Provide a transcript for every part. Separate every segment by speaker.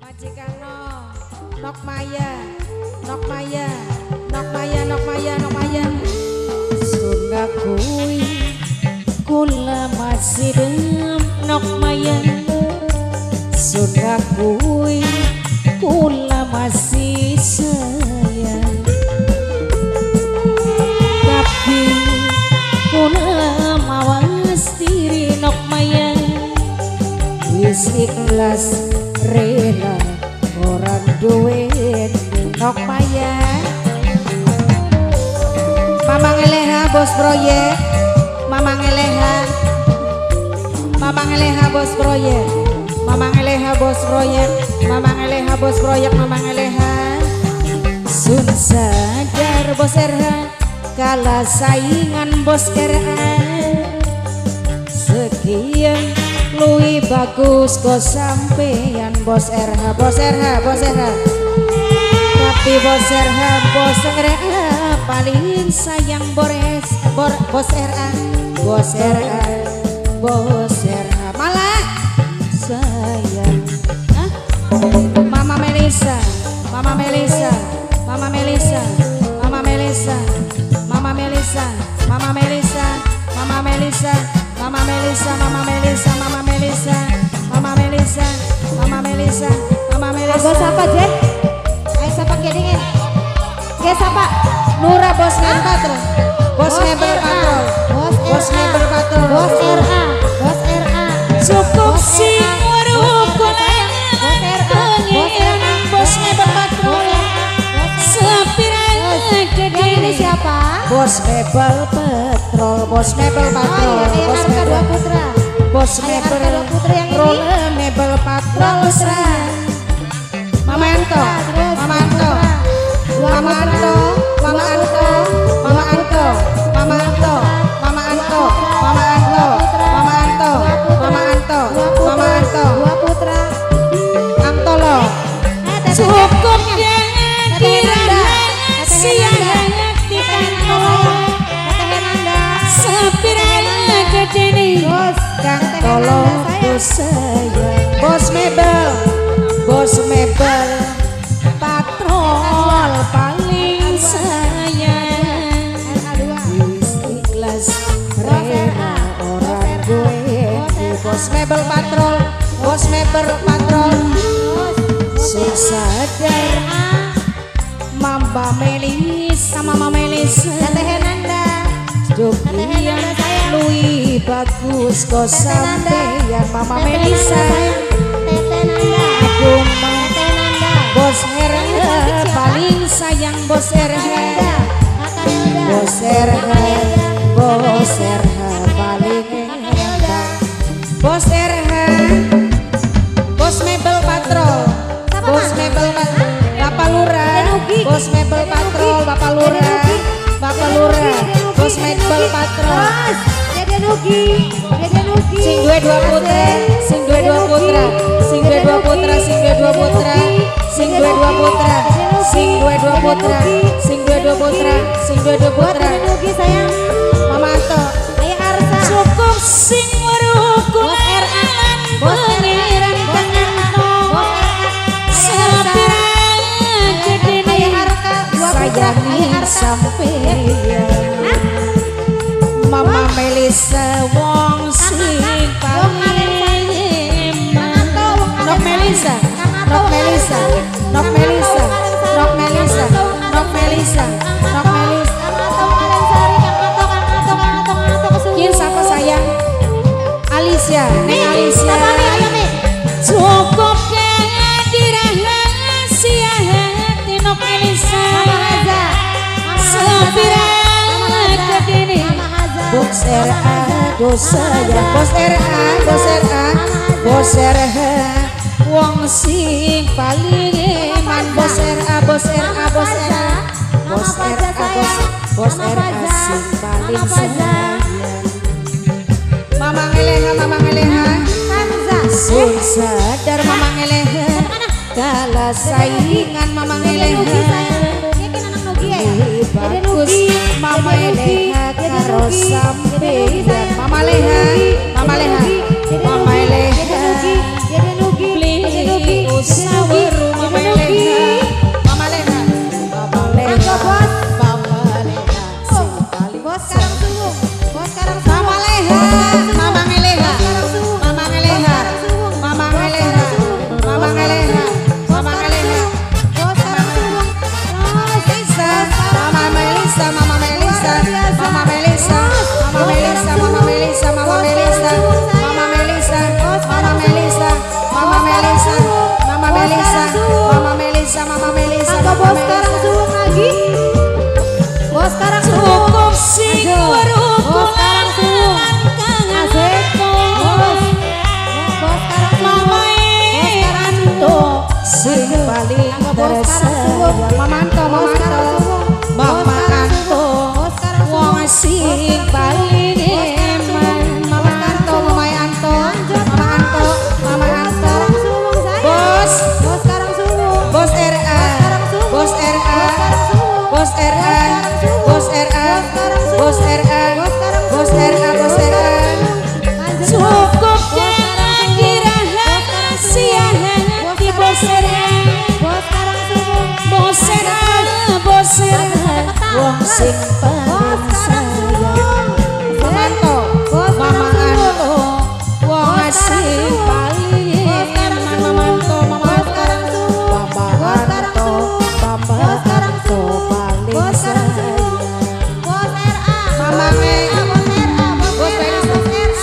Speaker 1: Majikano Nok Maya Nok Maya Nok Maya Nok Maya Nok Maya Sunga kui kula masih dem Nok Maya Sunga kui kula masih sayang tapi kula mawas diri Nok Maya wis ikhlas rela orang duit Nok Maya Mamang Eleha bos proyek Mamang Eleha Mamang Eleha bos proyek Mamang Eleha bos proyek Mamang Eleha bos proyek Mamang Eleha sun sadar bos RH kalah saingan bos RA sekian lui bagus kok sampean bos RH bos RH bos RH tapi bos RH bos RA paling sayang bos RA bos RA bos RH malah sayang Mama Melisa Mama Melisa Mama Melisa Mama Melisa Mama Melisa Mama Melisa Mama Melisa Mama Melisa Mama Melisa Mama Melisa Mama Melisa Mama Melisa Mama Melisa
Speaker 2: bos apa Jen? Ayo siapa kedingin? Oke siapa?
Speaker 1: Nura bos Patrol bos Mebel Patrol bos Mebel Patrol
Speaker 2: Bos RA bos RA
Speaker 1: cukup sih warukun
Speaker 2: pengiran
Speaker 1: bos Mebel Patrol sepiran
Speaker 2: yang ini siapa?
Speaker 1: Bos Mebel Patrol bos Mebel Patrol bos
Speaker 2: Mebel Putra
Speaker 1: bos Mebel Patrol Mebel Patrol Mama Anto Mama Anto Mama Anto Mama Anto Mama Anto Mama Anto Mama Anto Mama Anto Mama Anto Mama Anto Mama Anto
Speaker 2: dua putra
Speaker 1: Antolo cukup jangan dirahasia di kantor sepiran kedini Kang tolong saya bos Mebel Patrol paling sayang ikhlas rela orang gue bos Mebel Patrol bos Mebel Patrol sadar Mamba Melis sama Mama Melis
Speaker 2: Teteh Nanda
Speaker 1: Jokian lui bagus kok sampeyan Mama Melisa
Speaker 2: Teteh Nanda
Speaker 1: aku
Speaker 2: Teteh Nanda
Speaker 1: bos RH paling sayang bos RH bos RH bos RH paling enak bos RH bos Mebel Patrol bos Mebel Patrol Bapak Lurah bos Mebel Patrol Bapak Lurah Bapak Lurah bos Mebel Patrol
Speaker 2: Dede Nugi
Speaker 1: sing duwe dua putra sing duwe dua putra sing duwe dua putra sing duwe dua putra sing duwe dua putra sing duwe dua putra sing duwe dua putra sing duwe dua putra
Speaker 2: Nugi sayang
Speaker 1: Mama Anto
Speaker 2: Ayah Arsa
Speaker 1: cukup sing warukun
Speaker 2: bos
Speaker 1: pengiran
Speaker 2: Kang Arno
Speaker 1: sepiran kedini
Speaker 2: Ayah Arka dua putra
Speaker 1: sayangi sampeyan Mama Melisa wong sing paling Nok Melisa Nok Melisa Nok Melisa Nok Melisa Nok Melisa Nok Melisa Kin siapa sayang Alicia Neng Alicia cukup jangan dirahasia hati Nok Melisa sepiran kedini bos RA dosa ya bos RA bos RA bos RH wong sing paling eman bos RA bos RA bos RA bos RA bos RA sing paling sayang Mamang Eleha sun sadar Mamang Eleha kalah saingan Mamang Eleha bagus Mama Eleha karo sampeyan Mama Leha Mama Leha Mama Leha beli usaha tersayang Mama Anto, Mama Anto wong sing paling eman Mama Anto, Mama Anto, Mama Anto, Mama Anto Bos Bos RA Bos RA Bos RA Bos RA Bos RA Bos RA Bos RA cukup jangan dirahasia hati Bos RA Bos RA Bos RA wong sing paling sayang Mama Anto Mama Anto wong sing paling eman Mama Anto Mama Anto Mama Anto paling sayang Mama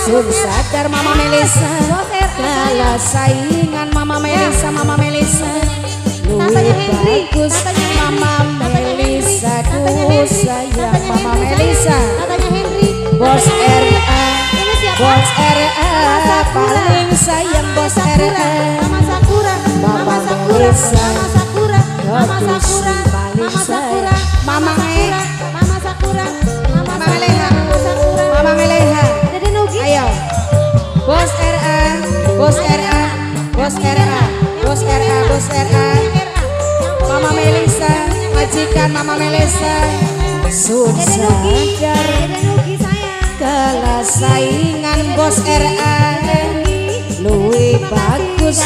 Speaker 1: Sun sadar Mama Melisa kalah saingan Mama Melisa Mama Melisa luwih bagus Mama Melisa duh sayang Mama Melisa Bos RA Bos RA paling sayang Bos RA Mama Melisa aduh si paling sayang Mama Mama Meleha ayo Bos RA Bos RA Bos RA Bos RA Bos RA Mama Melisa majikan Mama Melisa sun sadar kalah saingan Bos RA luwih bagus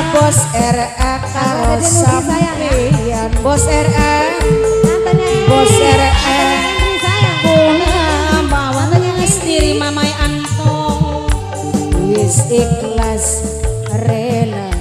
Speaker 1: Bos RA karo sampeyan Bos RA Bos RA bunga bawa diri Mama Anto wis ikhlas rela